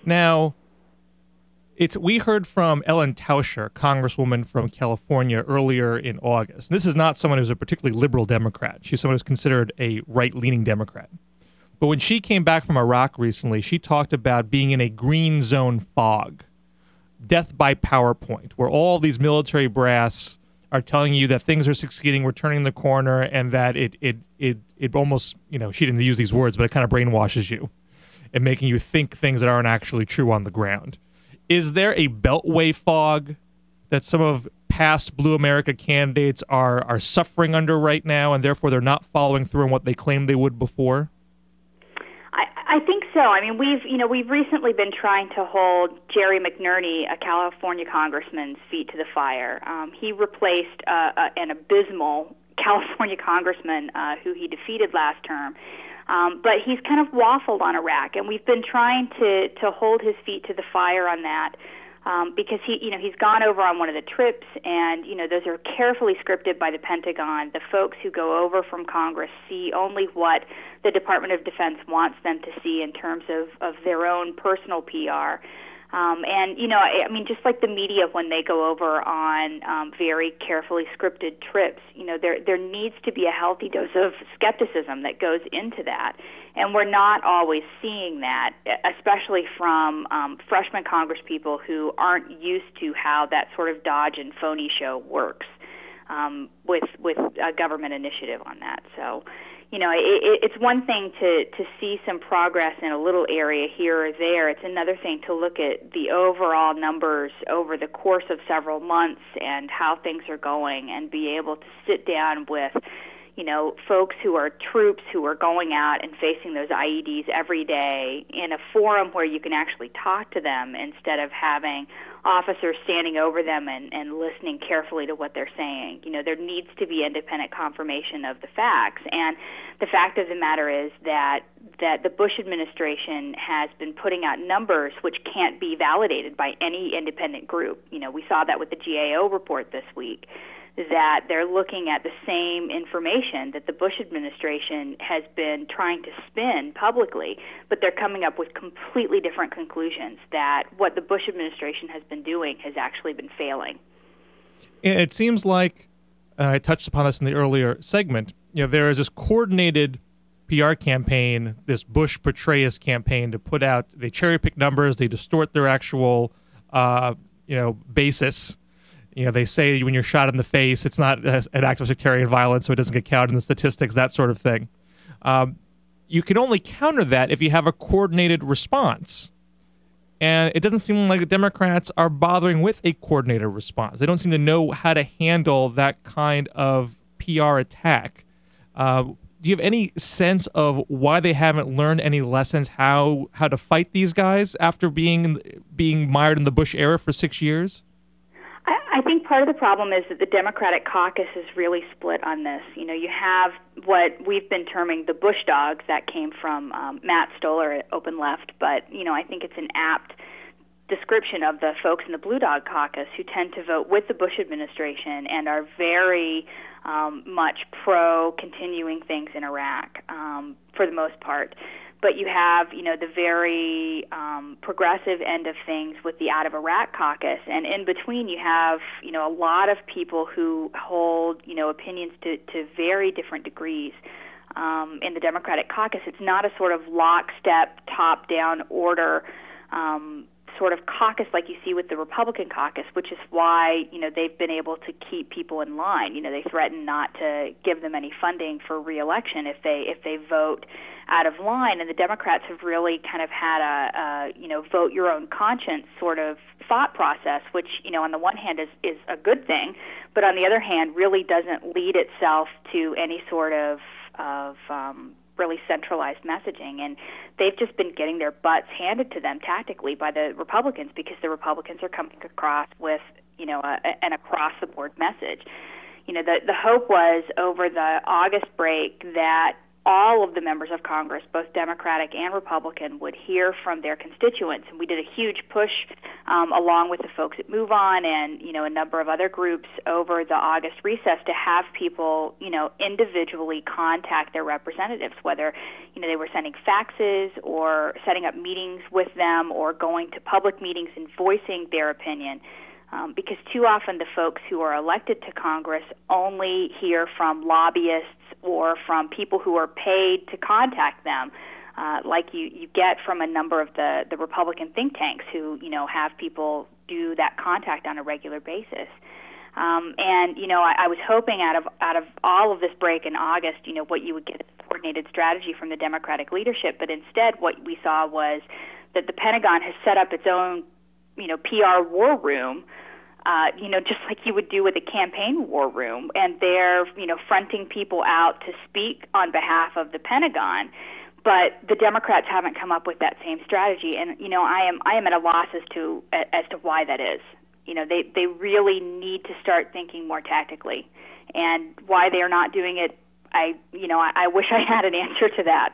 Now, we heard from Ellen Tauscher, Congresswoman from California, earlier in August. And this is not someone who's a particularly liberal Democrat. She's someone who's considered a right-leaning Democrat. But when she came back from Iraq recently, she talked about being in a green zone fog, death by PowerPoint, where all these military brass are telling you that things are succeeding, we're turning the corner, and that it almost, she didn't use these words, but it kind of brainwashes you and making you think things that aren't actually true on the ground. Is there a beltway fog that some of past Blue America candidates are suffering under right now, and therefore they're not following through on what they claimed they would before? I think so. I mean, we've recently been trying to hold Jerry McNerney, a California congressman's feet to the fire. He replaced an abysmal California congressman who he defeated last term. But he's kind of waffled on Iraq, and we've been trying to hold his feet to the fire on that because he's gone over on one of the trips, and those are carefully scripted by the Pentagon. The folks who go over from Congress see only what the Department of Defense wants them to see in terms of their own personal PR. Just like the media when they go over on very carefully scripted trips, there needs to be a healthy dose of skepticism that goes into that. And we're not always seeing that, especially from freshman congresspeople who aren't used to how that sort of dodge and phony show works with a government initiative on that. So, it's one thing to see some progress in a little area here or there. It's another thing to look at the overall numbers over the course of several months and how things are going and be able to sit down with, folks who are troops who are going out and facing those IEDs every day in a forum where you can actually talk to them instead of having officers standing over them and listening carefully to what they're saying. There needs to be independent confirmation of the facts. And the fact of the matter is that the Bush administration has been putting out numbers which can't be validated by any independent group. We saw that with the GAO report this week, that they're looking at the same information that the Bush administration has been trying to spin publicly, but they're coming up with completely different conclusions, that what the Bush administration has been doing has actually been failing. And it seems like, I touched upon this in the earlier segment, there is this coordinated PR campaign, this Bush Petraeus campaign to put out, they cherry-pick numbers, they distort their actual, basis. They say when you're shot in the face, it's not an act of sectarian violence, so it doesn't get counted in the statistics, that sort of thing. You can only counter that if you have a coordinated response. And it doesn't seem like the Democrats are bothering with a coordinated response. They don't seem to know how to handle that kind of PR attack. Do you have any sense of why they haven't learned any lessons how to fight these guys after being mired in the Bush era for 6 years? I think part of the problem is that the Democratic caucus is really split on this. You have what we've been terming the Bush dogs that came from Matt Stoller at Open Left, but, I think it's an apt description of the folks in the Blue Dog caucus who tend to vote with the Bush administration and are very much pro-continuing things in Iraq for the most part. But you have, the very progressive end of things with the Out of Iraq caucus. And in between, you have, a lot of people who hold, opinions to very different degrees in the Democratic caucus. It's not a sort of lockstep, top-down order sort of caucus like you see with the Republican caucus, which is why, they've been able to keep people in line. They threaten not to give them any funding for re-election if they vote out of line. And the Democrats have really kind of had a vote your own conscience sort of thought process, which, on the one hand is a good thing, but on the other hand really doesn't lead itself to any sort of really centralized messaging. And they've just been getting their butts handed to them tactically by the Republicans because the Republicans are coming across with, an across-the-board message. The hope was over the August break that all of the members of Congress, both Democratic and Republican, would hear from their constituents. And we did a huge push along with the folks at Move On and, a number of other groups over the August recess to have people, individually contact their representatives, whether, they were sending faxes or setting up meetings with them or going to public meetings and voicing their opinion. Because too often the folks who are elected to Congress only hear from lobbyists or from people who are paid to contact them, like you get from a number of the Republican think tanks who, have people do that contact on a regular basis. I was hoping out of all of this break in August, what you would get is a coordinated strategy from the Democratic leadership, but instead what we saw was that the Pentagon has set up its own PR war room, just like you would do with a campaign war room, and they're, fronting people out to speak on behalf of the Pentagon. But the Democrats haven't come up with that same strategy, and I am at a loss as to why that is. They really need to start thinking more tactically, and why they are not doing it. I wish I had an answer to that.